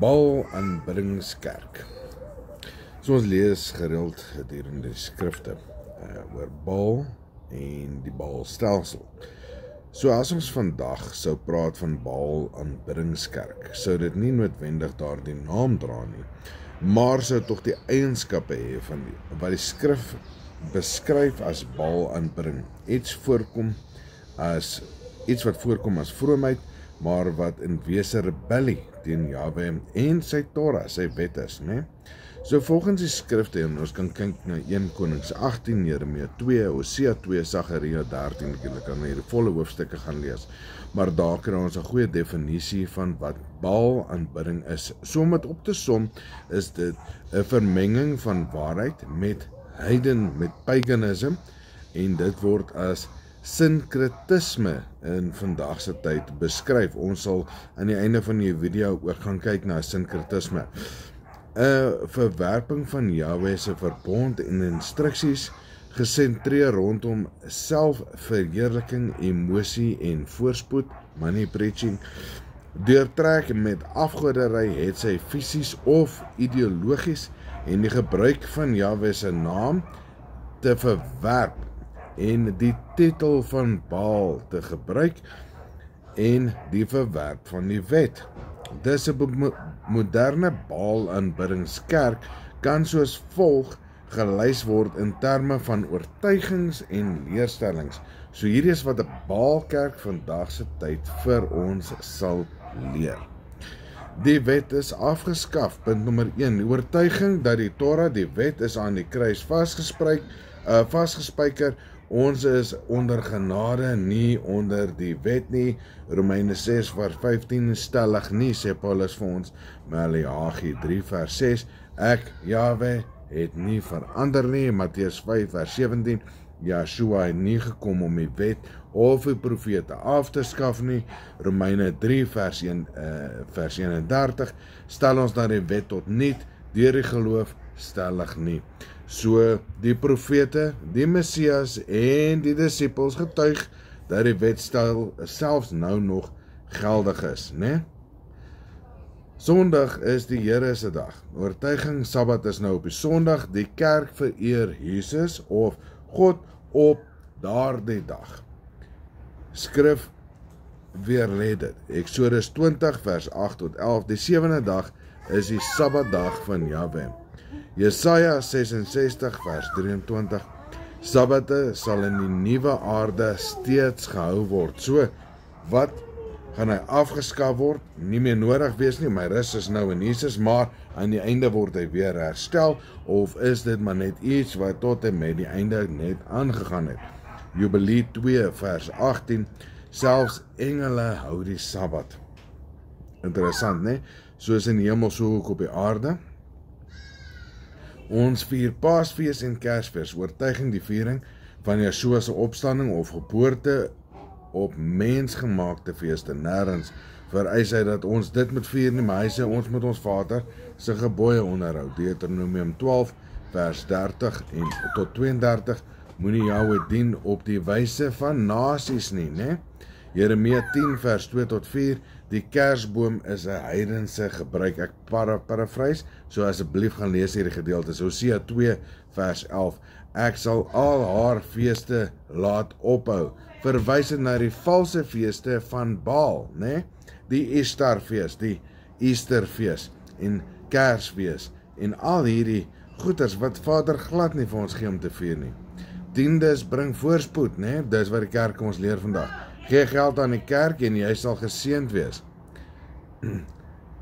Baal-aanbiddingskerk. So ons lees gereeld gedurende die skrifte oor Baal en die Baal-stelsel. So as ons vandag sou praat van Baal-aanbiddingskerk, sou dit nie noodwendig daardie naam dra nie, maar sou tog die eienskappe hê van wat die skrif beskryf as Baal-aanbidding. Iets wat voorkom as vroomheid, maar wat in wese rebellie teen Jahwe en sy Torah, sy wet is, né? So volgens die skrifte, en ons kan kyk na 1 Konings 18, Jeremia 2, Hosea 2, Sagaria 13, julle kan hier die volle hoofstukke gaan lees, maar daar kry ons 'n goeie definisie van wat Baal-aanbidding is. So om dit op te som, is dit 'n vermenging van waarheid met paganism, en dit word as sinkretisme in vandagse tyd beskryf. Ons sal aan die einde van die video ook gaan kyk na sinkretisme. 'n Verwerping van Jahwe se verbond en instruksies gesentreer rondom selfverheerliking, emosie en voorspoed, money preaching, deurtrek met afgoderry, het sy fisies of ideologies, en die gebruik van Jahwe se naam te verwerp en die titel van Baal te gebruik en die verwerp van die wet. Dis 'n moderne Baal-aanbiddingskerk kan soos volg gelys word in terme van oortuigings en leerstellings. So hierdie is wat 'n Baalkerk vandag se tyd vir ons sal leer. Die wet is afgeskaf, punt nommer 1. Die oortuiging dat die Torah, die wet, is aan die kruis vasgespijker. Ons is onder genade, nie onder die wet nie. Romeine 6 vers 15, stellig nie, sê Paulus vir ons. Maleagi 3 vers 6, ek, Jahwe, het nie verander nie. Matteus 5 vers 17, Yeshua het nie gekom om die wet of die profete af te skaf nie. Romeine 3 vers 31, stel ons dat die wet tot niet deur die geloof, stellig nie. So die profete, die Messias en die disippels getuig dat die wetstel selfs nou nog geldig is, né? Sondag is die Here se dag. Oortuiging, Sabbat is nou op die Sondag. Die kerk vereer Jesus of God op daardie dag. Skrif weerlê dit. Eksodus 20 vers 8 tot 11. Die 7de dag is die Sabbatdag van Jahwe. Jesaja 66 vers 23. Sabbate sal in die nuwe aarde steeds gehou word. So, wat gaan hy afgeskaf word? Nie meer nodig wees nie, my rus is nou in Jesus, maar aan die einde word hy weer herstel, of is dit maar net iets wat tot en met die einde net aangegaan het? Jubilee 2 vers 18, selfs engele hou die Sabbat. Interessant, né? Soos in die hemel, so ook op die aarde. Ons vier Paasfees en Kersfees, oortuiging die viering van Yeshua se opstanding of geboorte op mensgemaakte feeste. Nêrens vereis hy dat ons dit moet vier nie, maar hy sê ons moet ons Vader se gebooie onderhou. Deuteronomium 12 vers 30 en tot 32, moenie Jahwe dien op die wyse van nasies nie, né? Jeremia 10 vers 2 tot 4, die kersboom is 'n heidense gebruik. Ek paraphrase, so asseblief gaan lees hierdie gedeeltes. Hosea 2 vers 11, ek sal al haar feeste laat ophou, verwysend na die valse feeste van Baal, né? Die Esterfees, die Easterfees en Kersfees en al hierdie goeders wat Vader glad nie vir ons gee om te vier nie. Tiendes bring voorspoed, né? Dis wat die kerk ons leer vandag. Gee geld aan die kerk en jy sal geseënd wees.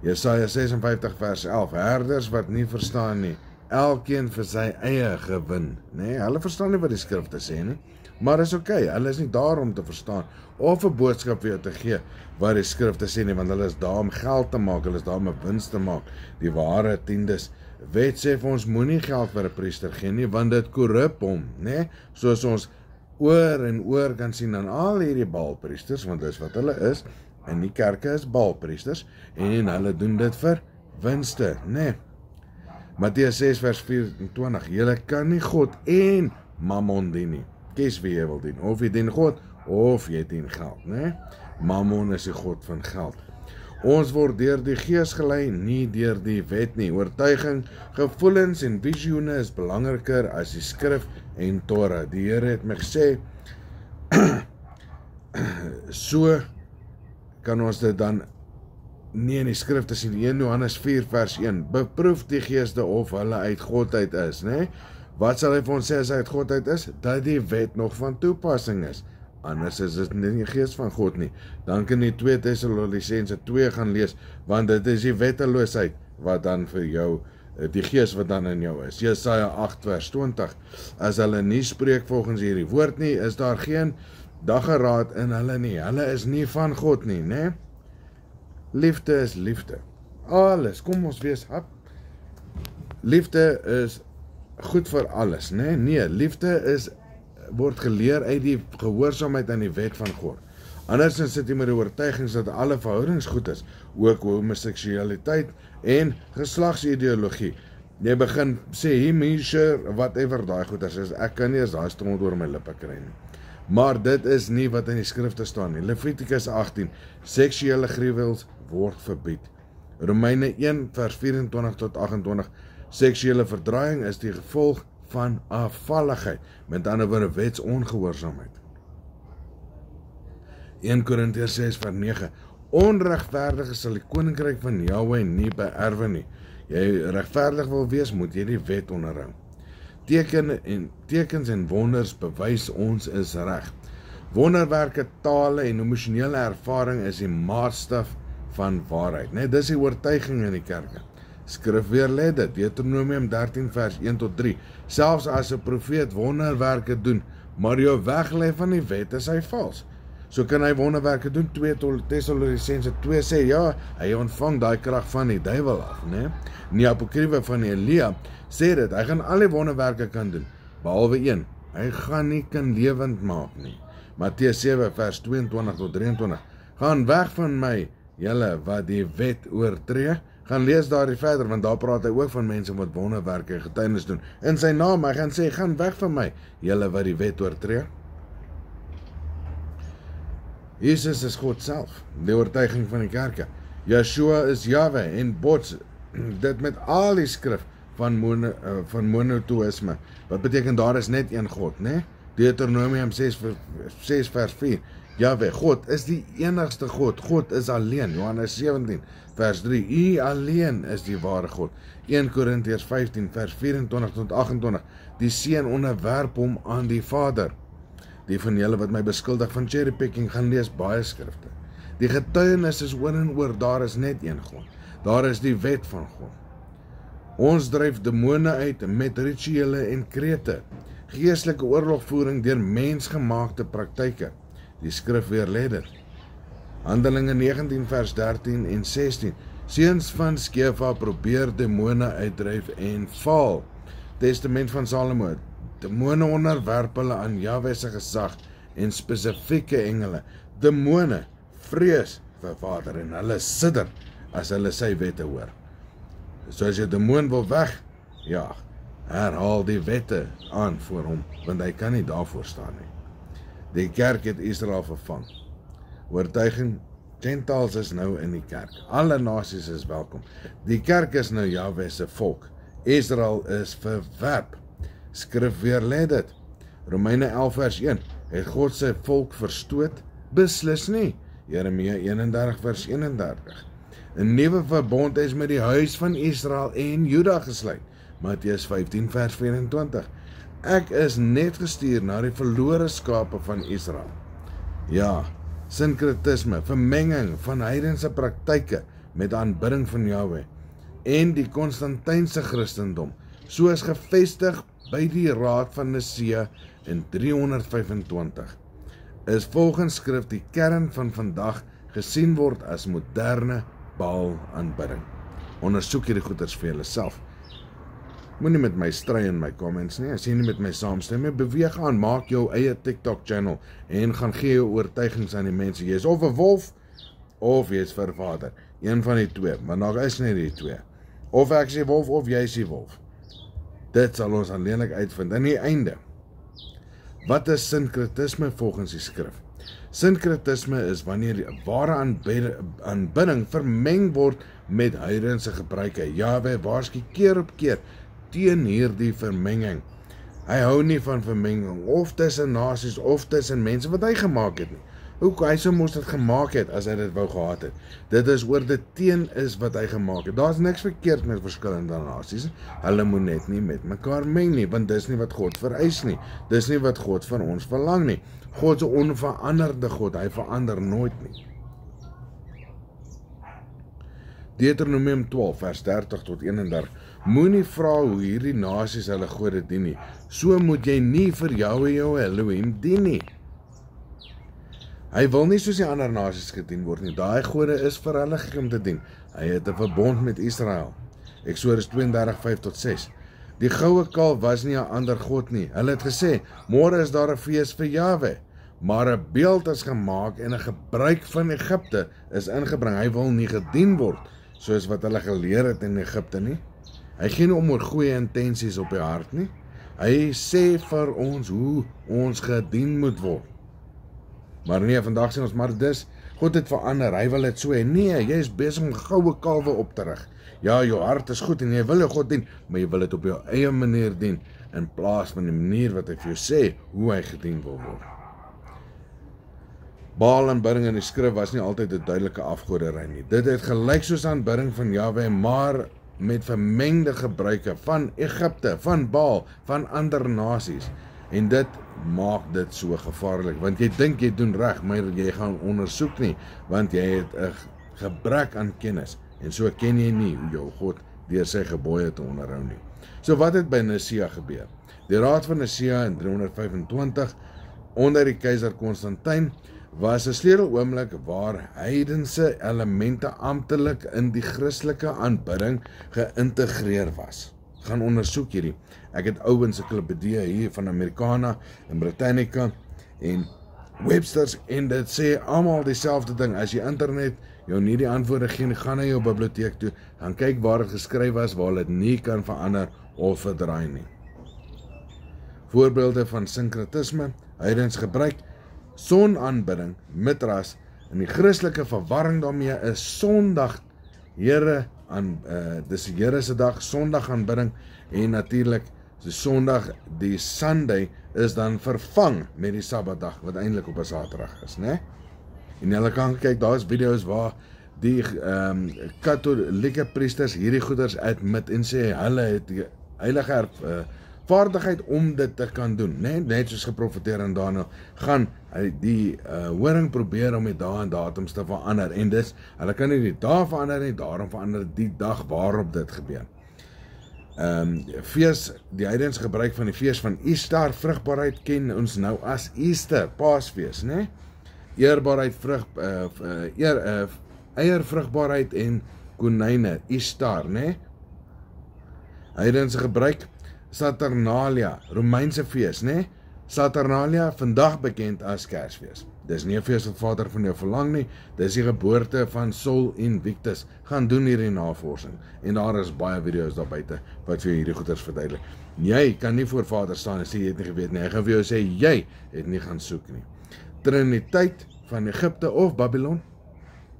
Jesaja 56 vers 11, herders wat nie verstaan nie, elkeen vir sy eie gewin, né? Hulle verstaan nie wat die skrifte sê nie, maar is oké, hulle is nie daar om te verstaan, of 'n boodskap vir jou te gee, wat die skrifte sê nie, want hulle is daar om geld te maak, hulle is daar om 'n wins te maak. Die ware tiendes, wet sê vir ons, moenie geld vir 'n priester gee nie, want dit korrup hom, né? Soos ons oor en oor kan sien aan al hierdie Baalpriesters, want dis wat hulle is, en die kerke is Baalpriesters, en hulle doen dit vir winste, né? Matteus 6 vers 24, julle kan nie God en Mammon dien nie. Kies wie jy wil dien, of jy dien God, of jy dien geld, né? Mammon is die god van geld. Ons word deur die Gees gelei, nie deur die wet nie. Oortuiging, gevoelens en visioene is belangriker as die skrif en Torah. Die Here het my gesê, so kan ons dit dan nie in die skrif te sien. 1 Johannes 4 vers 1, beproef die geeste of hulle uit God uit is, né? Wat sal hy vir ons sê as hy uit God uit is? Dat die wet nog van toepassing is. Anders is dit nie die gees van God nie. Dan kan jy 2 Tessalonisense 2 gaan lees, want dit is die wetteloosheid wat dan vir jou, die gees wat dan in jou is. Jesaja 8 vers 20, as hulle nie spreek volgens hierdie woord nie, is daar geen dageraad in hulle nie. Hulle is nie van God nie, né? Liefde is liefde. Alles, kom ons wees hap. Liefde is goed vir alles, né? Nee, liefde word geleer uit die gehoorsaamheid aan die wet van God. Andersins sit jy met die oortuigings dat alle verhoudings goed is, ook homoseksualiteit en geslagsideologie. Jy begin sê, whatever daai goeders is, ek kan nie eens daai stront oor my lippe kry nie. Maar dit is nie wat in die skrifte staan nie. Levitikus 18, seksuele gruwels word verbied. Romeine 1 vers 24 tot 28, seksuele verdraaiing is die gevolg van afvalligheid, met ander woorde wetsongehoorsaamheid. 1 Korintiërs 6 vers 9, onregverdige sal die koninkryk van Jahwe nie beerwe nie. Jy regverdig wil wees, moet jy die wet onderhou. Tekens en wonders bewys ons is reg. Wonderwerke, tale en emosionele ervaring is die maatstaf van waarheid. Net dis die oortuiging in die kerke. Skrif weer lê dit, Deuteronomium 13 vers 1 tot 3. Selfs as 'n profeet wonderwerke doen, maar jou weglê van die wet, is hy vals. So kan hy wonderwerke doen. 2 Tessalonisense 2 sê, ja, hy ontvang daai krag van die duiwel af, né? Die apokriewe van Elia sê dit, hy gaan al die wonderwerke kan doen, behalwe een, hy gaan nie kan lewend maak nie. Matteus 7 vers 22 tot 23, gaan weg van my, julle wat die wet oortree. Gaan lees daar verder, want daar praat hy ook van mense wat wonderwerke en getuienis doen. In sy naam, hy gaan sê, gaan weg van my, julle wat die wet oortree. Jesus is God self, die oortuiging van die kerke. Yeshua is Yahweh en bots dit met al die skrif van monotheïsme. Wat beteken daar is net een God, né? Deuteronomium 6 vers 4. Yahweh, God is die enigste God. God is alleen. Johannes 17 vers 3. U alleen is die ware God. 1 Korintiërs 15 vers 24 tot 28. Die seun onderwerp hom aan die Vader. Die van julle wat my beskuldig van cherrypicking gaan lees baie skrifte. Die getuienis is oor en oor, daar is net een God. Daar is die wet van God. Ons dryf demone uit met rituele en krete. Geestelike oorlogvoering deur mensgemaakte praktyke. Die skrif weer lê dit. Handelinge 19 vers 13 en 16. Seuns van Skefa probeer demone uitdryf en faal. Testament van Salomo. Demone onderwerp hulle aan Jahwe se gesag en spesifieke engele. Demone vrees vir Vader en hulle sidder as hulle sy wette hoor. So as jy demoon wil weg, ja, herhaal die wette aan voor hom, want hy kan nie daarvoor staan nie. Die kerk het Israel vervang. Oortuiging, Gentiles is nou in die kerk. Alle nasies is welkom. Die kerk is nou Jahwe se volk. Israel is verwerp. Skrif weer lê dit. Romeine 11 vers 1. Het God sy volk verstoot? Beslis nie. Jeremia 31 vers 31. 'n Nuwe verbond is met die huis van Israel en Juda gesluit. Matteus 15 vers 24. Ek is net gestuur na die verlore skape van Israel. Ja, sinkretisme, vermenging van heidense praktyke met aanbidding van Jahwe en die Konstantynse Christendom, soos gevestig by die Raad van Nicea in 325, is volgens skrif die kern van vandag gesien word as moderne Baal-aanbidding. Ondersoek hierdie goeders vir jouself. Moenie met my stry in my comments nie, as jy nie met my saamstem nie, beweeg aan, maak jou eie TikTok channel en gaan gee jou oortuigings aan die mense. Jy is of 'n wolf of jy is vir Vader. Een van die twee, maar daar is nie die twee. Of ek is die wolf of jy is die wolf. Dit sal ons alleenlik uitvind. In die einde, wat is sinkretisme volgens die skrif? Sinkretisme is wanneer ware aanbidding vermeng word met heidense gebruike. Jahwe waarsku keer op keer teen hierdie vermenging. Hy hou nie van vermenging, of tussen nasies, of tussen mense wat hy gemaak het nie. Hy sou mos dit gemaak het, as hy dit wou gehad het. Dit is oor dit teen is wat hy gemaak het. Daar is niks verkeerd met verskillende nasies. Hulle moet net nie met mekaar meng nie, want dis nie wat God vereis nie. Dis nie wat God van ons verlang nie. God is 'n onveranderde God, hy verander nooit nie. Deuteronomium 12 vers 30 tot 31. Moenie vra hoe hierdie nasies hulle gode dien nie. So moet jy nie vir Jahwe jou Elohim dien nie. Hy wil nie soos die ander nasies gedien word nie. Daai gode is vir hulle gegee om te dien. Hy het 'n verbond met Israel. Eksodus 32:5-6. Die goue kalf was nie 'n ander god nie. Hulle het gesê, môre is daar 'n fees vir Jahwe. Maar 'n beeld is gemaak en 'n gebruik van Egipte is ingebring. Hy wil nie gedien word, soos wat hulle geleer het in Egipte nie. Hy gee nie om oor goeie intensies op die hart nie. Hy sê vir ons hoe ons gedien moet word. Maar nee, vandag sê ons, maar God het verander, hy wil dit so hê. Nee, jy is besig om goue kalwe op te rig. Ja, jou hart is goed en jy wil jou God dien, maar jy wil dit op jou eie manier dien, in plaas van die manier wat hy vir jou sê, hoe hy gedien wil word. Baal-aanbidding in die skrif was nie altyd 'n duidelike afgoderry nie. Dit het gelyk soos aanbidding van Jahwe, maar met vermengde gebruike van Egipte, van Baal, van ander nasies. En dit maak dit so gevaarlik, want jy dink jy doen reg, maar jy gaan ondersoek nie, want jy het 'n gebrek aan kennis, en so ken jy nie hoe jou God deur sy gebooie te onderhou nie. So wat het by Nicea gebeur? Die raad van Nicea in 325, onder die keiser Konstantin, was 'n sleuteloomblik waar heidense elemente amptelik in die Christelike aanbidding geïntegreer was. Gaan ondersoek hierdie. Ek het ou ensiklopedieë hier van Americana en Britannica en Webster's, en dit sê almal dieselfde ding. As jy internet jou nie die antwoorde gee, gaan na jou biblioteek toe, gaan kyk waar dit geskryf was, waar dit nie kan verander of verdraai nie. Voorbeelde van sinkretisme, heidens gebruik, sonaanbidding, mitras, en die Christelike verwarring daarmee is Sondag, dis die Here se dag, Sondag aanbidding, en natuurlik die Sondag, die Sunday, is dan vervang met die Sabbatdag, wat eintlik op 'n Saterdag is, né? En julle kan kyk, daar is video's waar die katholieke priesters hierdie goeders admit en sê hulle het die heilige vaardigheid om dit te kan doen, né? Net soos geprofeteer in Daniël, gaan die horing probeer om die dae en datums te verander, en dis, hulle kan nie die dae verander nie, daarom verander die dag waarop dit gebeur. Fees, die heidens gebruik van die fees van Easter, vrugbaarheid ken ons nou as Easter, Paasfees, né? Eerbaarheid, eiervrugbaarheid en konyne, Easter, né? Heidens gebruik Saturnalia, Romeinse fees, né? Saturnalia, vandag bekend as Kersfees. Dis nie 'n fees wat Vader van jou verlang nie, dis die geboorte van Sol Invictus. Gaan doen hierdie navorsing, en daar is baie video's daar buite wat vir hierdie goeders verduidelik. Jy kan nie voor Vader staan en sê jy het nie geweet nie, hy gaan vir jou sê jy het nie gaan soek nie. Triniteit van Egipte of Babylon,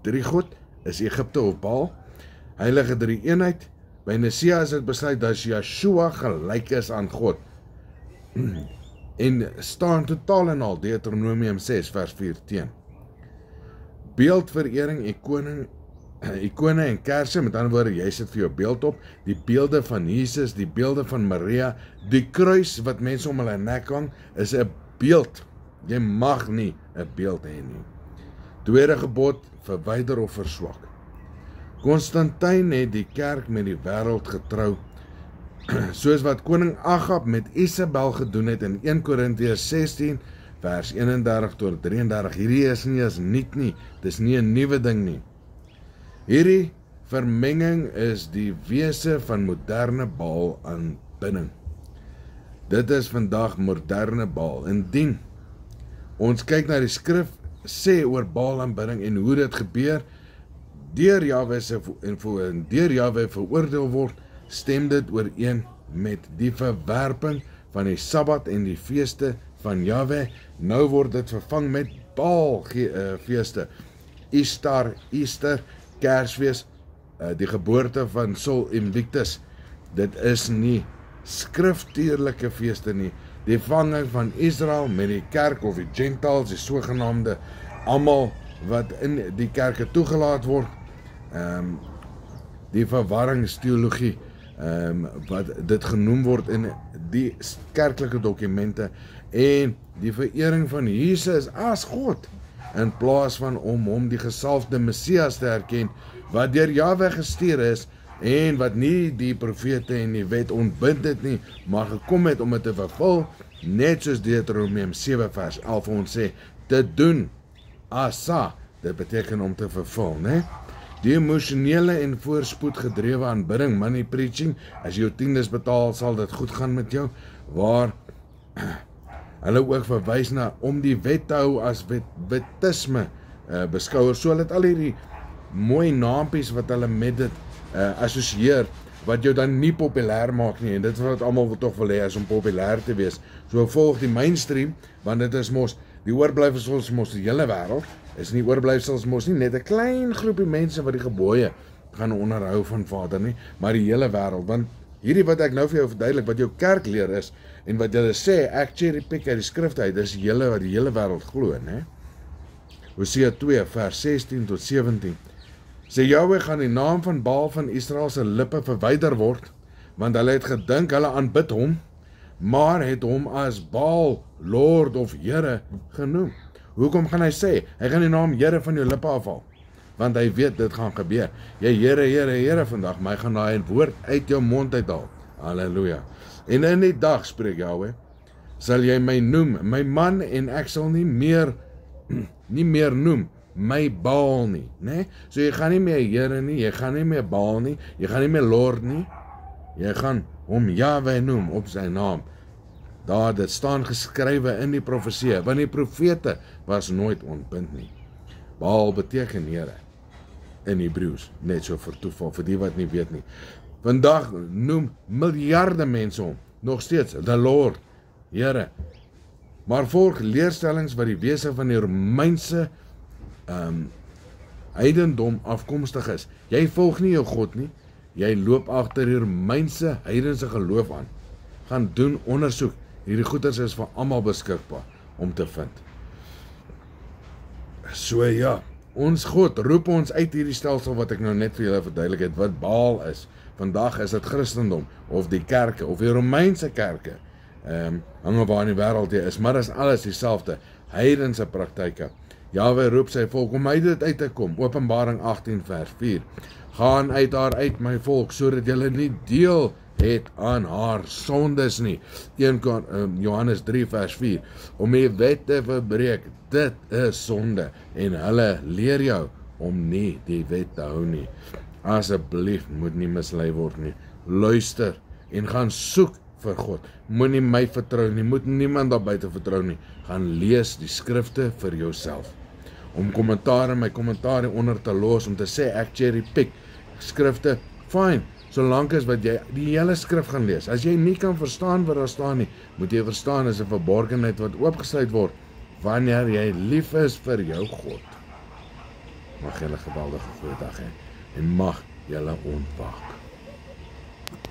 drie God, is Egipte of Baal, heilige drie eenheid. By Nicea is dit besluit dat Yeshua gelyk is aan God, en staan totaal en al Deuteronomium 6 vers 4 teen. Beeldverering, ikone en kerse, met ander woorde, jy sit vir jou beeld op, die beelde van Jesus, die beelde van Maria, die kruis wat mense om hulle nek hang, is 'n beeld. Jy mag nie 'n beeld hê nie. Tweede gebod, verwyder of verswak. Konstantin het die kerk met die wêreld getrou, soos wat koning Agab met Isabel gedoen het in 1 Korintiërs 16 vers 31 tot 33. Hierdie is nie as nuut nie, dis nie 'n nuwe ding nie. Hierdie vermenging is die wese van moderne Baal aanbidding. Dit is vandag moderne Baal. Indien ons kyk na die skrif sê oor Baal aanbidding en hoe dit gebeur, deur Jahwe veroordeel word, stem dit ooreen met die verwerping van die Sabbat en die feeste van Jahwe. Nou word dit vervang met Paalfeeste, Easter, Kersfees, die geboorte van Sol Invictus. Dit is nie skriftuurlike feeste nie. Die vanging van Israel met die kerk of die Gentiles, die sogenaamde almal wat in die kerke toegelaat word, die verwarringsteologie, wat dit genoem word in die kerklike dokumente, en die verering van Jesus as God, in plaas van om hom die gesalfde Messias te erken, wat deur Jahwe gestuur is, en wat nie die profete en die wet ontbind het nie, maar gekom het om dit te vervul, net soos Deuteronomium 7 vers 11 ons sê, te doen, asa, dit beteken om te vervul, né? Die emosionele en voorspoed gedrewe aanbidding, money preaching, as jy jou tiendes betaal, sal dit goed gaan met jou, waar hulle ook verwys na om die wet te hou as wetisme beskouer, so hulle het al hierdie mooi naampies wat hulle met dit assosieer, wat jou dan nie populêr maak nie, en dit is wat almal toch wil hê, is om populêr te wees. So volg die mainstream, want dit is mos, die oorblyfsels mos die hele wêreld, is nie oorblyfsels mos nie net 'n klein groepie mense wat die gebooie gaan onderhou van Vader nie, maar die hele wêreld, want hierdie wat ek nou vir jou verduidelik, wat jou kerkleer is, en wat julle sê, ek cherry pick uit die skrifte uit, dis wat die hele wêreld glo, né? Hosea 2 vers 16 tot 17, sê Jahwe gaan die naam van Baal van Israel se lippe verwyder word, want hulle het gedink hulle aanbid hom, maar het hom as Baal, Lord of Here genoem. Hoekom gaan hy sê? Hy gaan die naam Here van jou lippe afhaal, want hy weet dit gaan gebeur. Jy Here vandag, maar hy gaan daai woord uit jou mond uithaal. Halleluja. En in die dag, spreek Jahwe, sal jy my noem, my man, en ek sal nie meer noem my Baal nie, né? So jy gaan nie meer Here nie, jy gaan nie meer Baal nie, jy gaan nie meer Lord nie, jy gaan hom Jahwe noem op sy naam. Daar dit staan geskrywe in die profesie, want die profete was nooit ontbind nie. Baal beteken Here in Hebreëus, net so vir toeval, vir die wat nie weet nie. Vandag noem miljarde mense hom, nog steeds, the Lord, Here. Maar volg leerstellings wat die wese van die Romeinse heidendom afkomstig is. Jy volg nie jou God nie, jy loop agter die Romeinse heidense geloof aan. Gaan doen ondersoek, hierdie goeders is vir almal beskikbaar om te vind. So ja, ons God roep ons uit hierdie stelsel wat ek nou net vir julle verduidelik het, wat Baal is. Vandag is dit Christendom, of die kerke, of die Romeinse kerke, hang waar in die wêreld jy is, maar is alles dieselfde, heidense praktyke. Jahwe roep sy volk om uit dit uit te kom, Openbaring 18 vers 4, gaan uit daar uit my volk, sodat julle nie deel het aan haar sondes nie, 1 Johannes 3 vers 4, om die wet te verbreek, dit is sonde, en hulle leer jou om nie die wet te hou nie. Asseblief moet nie mislei word nie, luister en gaan soek vir God, moenie my vertrou nie, moet niemand daar buite vertrou nie, gaan lees die skrifte vir jouself. Om kommentaar in my kommentaar onder te los, om te sê ek cherry pick skrifte, fine, solank as wat jy die hele skrif gaan lees. As jy nie kan verstaan wat daar staan nie, moet jy verstaan is 'n verborgenheid wat oopgesluit word, wanneer jy lief is vir jou God. Mag julle 'n geweldige goeie dag hê, en mag julle ontwaak.